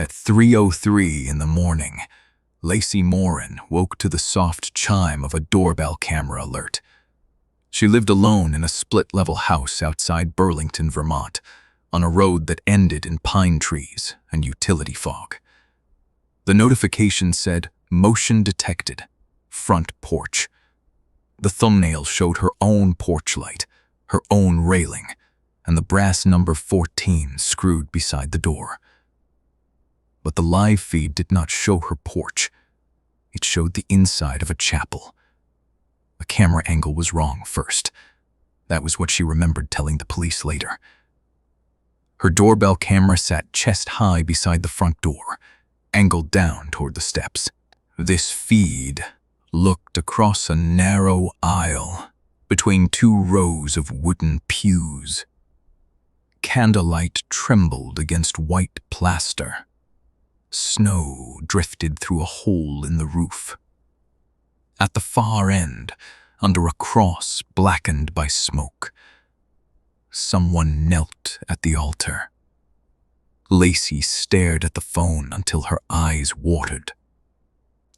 At 3:03 in the morning, Lacey Morin woke to the soft chime of a doorbell camera alert. She lived alone in a split-level house outside Burlington, Vermont, on a road that ended in pine trees and utility fog. The notification said, "Motion detected. Front porch." The thumbnail showed her own porch light, her own railing, and the brass number 14 screwed beside the door. But the live feed did not show her porch. It showed the inside of a chapel. The camera angle was wrong first. That was what she remembered telling the police later. Her doorbell camera sat chest high beside the front door, angled down toward the steps. This feed looked across a narrow aisle between two rows of wooden pews. Candlelight trembled against white plaster. Snow drifted through a hole in the roof. At the far end, under a cross blackened by smoke, someone knelt at the altar. Lacey stared at the phone until her eyes watered.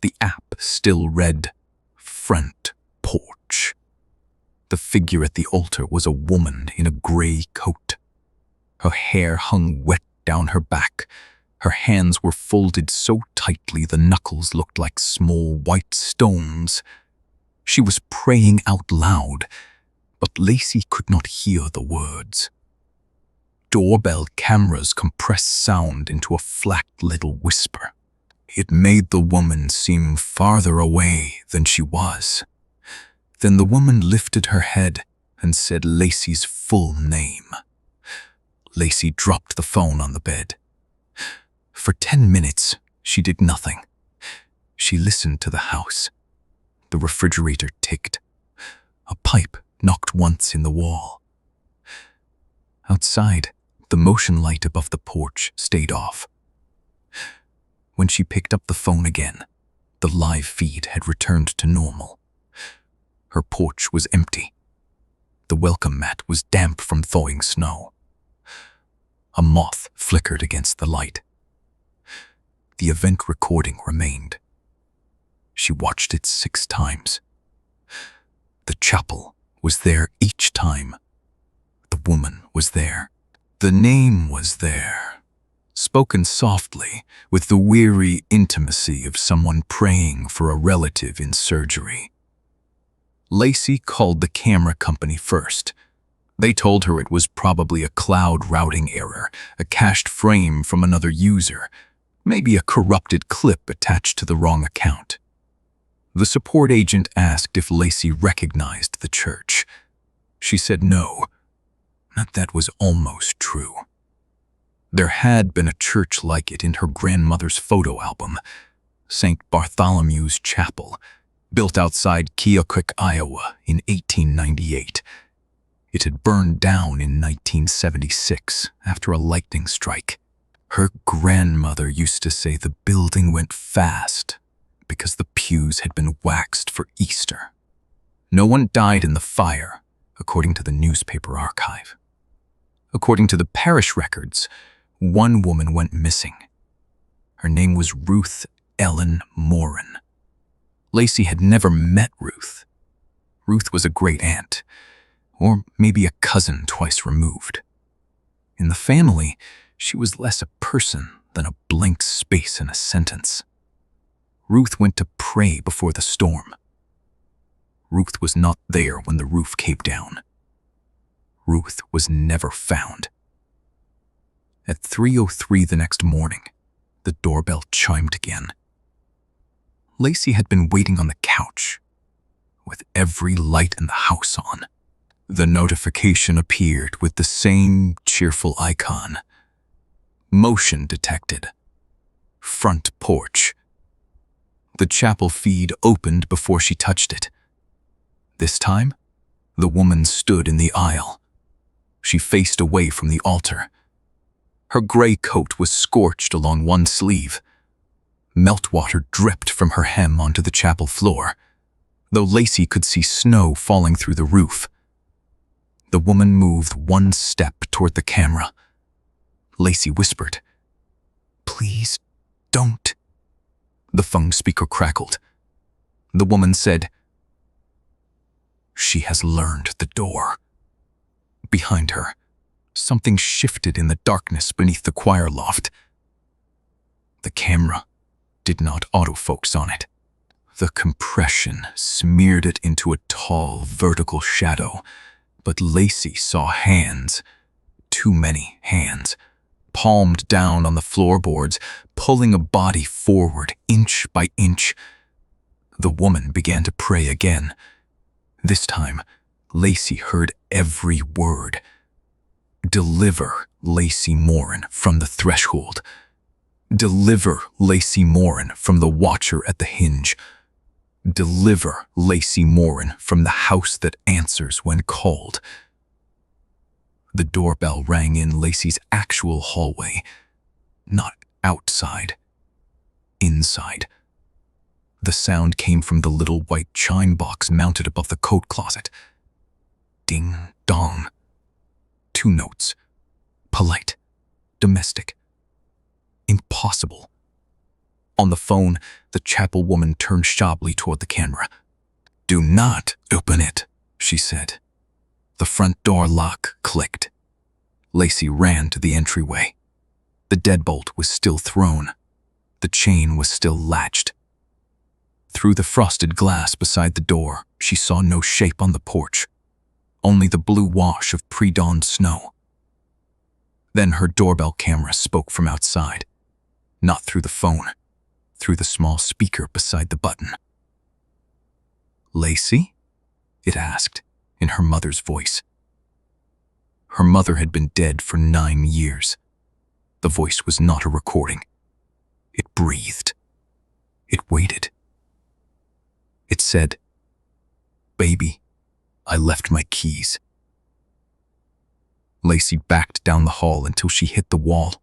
The app still read, "Front porch." The figure at the altar was a woman in a gray coat. Her hair hung wet down her back. Her hands were folded so tightly the knuckles looked like small white stones. She was praying out loud, but Lacey could not hear the words. Doorbell cameras compressed sound into a flat little whisper. It made the woman seem farther away than she was. Then the woman lifted her head and said Lacey's full name. Lacey dropped the phone on the bed. For 10 minutes, she did nothing. She listened to the house. The refrigerator ticked. A pipe knocked once in the wall. Outside, the motion light above the porch stayed off. When she picked up the phone again, the live feed had returned to normal. Her porch was empty. The welcome mat was damp from thawing snow. A moth flickered against the light. The event recording remained. She watched it 6 times. The chapel was there each time. The woman was there. The name was there, spoken softly with the weary intimacy of someone praying for a relative in surgery. Lacey called the camera company first. They told her it was probably a cloud routing error, a cached frame from another user, maybe a corrupted clip attached to the wrong account. The support agent asked if Lacey recognized the church. She said no. That was almost true. There had been a church like it in her grandmother's photo album, St. Bartholomew's Chapel, built outside Keokuk, Iowa in 1898. It had burned down in 1976 after a lightning strike. Her grandmother used to say the building went fast because the pews had been waxed for Easter. No one died in the fire, according to the newspaper archive. According to the parish records, one woman went missing. Her name was Ruth Ellen Morin. Lacey had never met Ruth. Ruth was a great aunt, or maybe a cousin twice removed. In the family, she was less a person than a blank space in a sentence. Ruth went to pray before the storm. Ruth was not there when the roof caved down. Ruth was never found. At 3:03 the next morning, the doorbell chimed again. Lacey had been waiting on the couch, with every light in the house on. The notification appeared with the same cheerful icon. Motion detected. Front porch. The chapel feed opened before she touched it. This time, the woman stood in the aisle. She faced away from the altar. Her gray coat was scorched along one sleeve. Meltwater dripped from her hem onto the chapel floor, though Lacey could see snow falling through the roof. The woman moved one step toward the camera. Lacey whispered, Please, don't. The phone speaker crackled. The woman said, "She has learned the door." Behind her, something shifted in the darkness beneath the choir loft. The camera did not autofocus on it. The compression smeared it into a tall, vertical shadow, but Lacey saw hands, too many hands, palmed down on the floorboards, pulling a body forward inch by inch. The woman began to pray again. This time, Lacey heard every word. Deliver Lacey Morin from the threshold. Deliver Lacey Morin from the watcher at the hinge. Deliver Lacey Morin from the house that answers when called. The doorbell rang in Lacey's actual hallway, not outside, inside. The sound came from the little white chime box mounted above the coat closet. Ding dong. 2 notes. Polite. Domestic. Impossible. On the phone, the chapel woman turned sharply toward the camera. "Do not open it," she said. The front door lock clicked. Lacey ran to the entryway. The deadbolt was still thrown. The chain was still latched. Through the frosted glass beside the door, she saw no shape on the porch, only the blue wash of pre-dawn snow. Then her doorbell camera spoke from outside, not through the phone, through the small speaker beside the button. "Lacey?" it asked, in her mother's voice. Her mother had been dead for 9 years. The voice was not a recording. It breathed. It waited. It said, "Baby, I left my keys." Lacey backed down the hall until she hit the wall.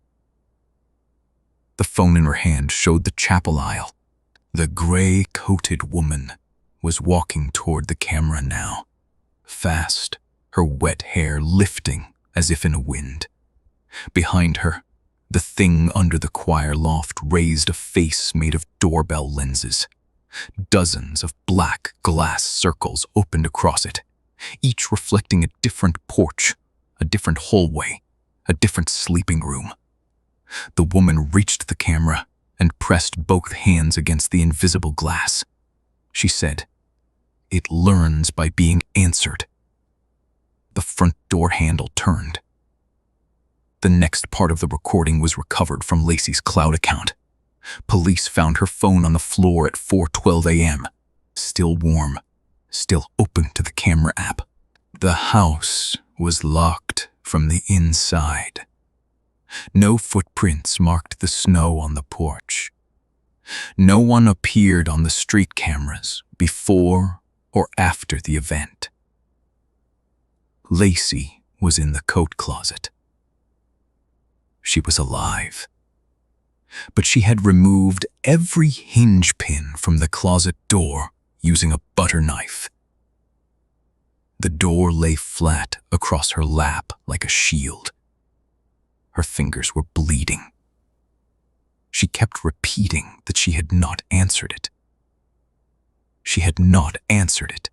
The phone in her hand showed the chapel aisle. The gray-coated woman was walking toward the camera now, fast, her wet hair lifting as if in a wind. Behind her, the thing under the choir loft raised a face made of doorbell lenses. Dozens of black glass circles opened across it, each reflecting a different porch, a different hallway, a different sleeping room. The woman reached the camera and pressed both hands against the invisible glass. She said, "It learns by being answered." The front door handle turned. The next part of the recording was recovered from Lacey's cloud account. Police found her phone on the floor at 4:12 a.m., still warm, still open to the camera app. The house was locked from the inside. No footprints marked the snow on the porch. No one appeared on the street cameras before or after the event. Lacey was in the coat closet. She was alive. But she had removed every hinge pin from the closet door using a butter knife. The door lay flat across her lap like a shield. Her fingers were bleeding. She kept repeating that she had not answered it. She had not answered it.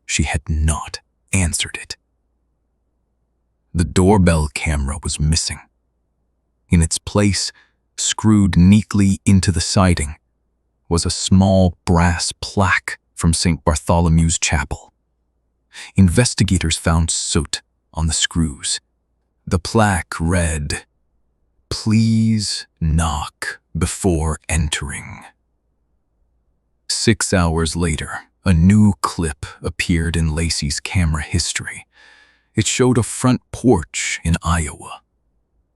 She had not answered it. The doorbell camera was missing. In its place, screwed neatly into the siding, was a small brass plaque from St. Bartholomew's Chapel. Investigators found soot on the screws. The plaque read, "Please knock before entering." 6 hours later, a new clip appeared in Lacey's camera history. It showed a front porch in Iowa.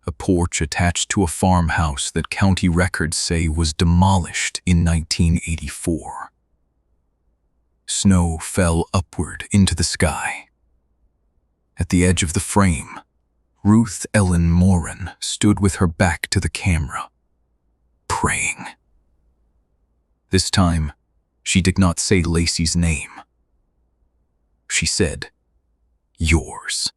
A porch attached to a farmhouse that county records say was demolished in 1984. Snow fell upward into the sky. At the edge of the frame, Ruth Ellen Morin stood with her back to the camera, praying. This time, she did not say Lacey's name. She said, "Yours."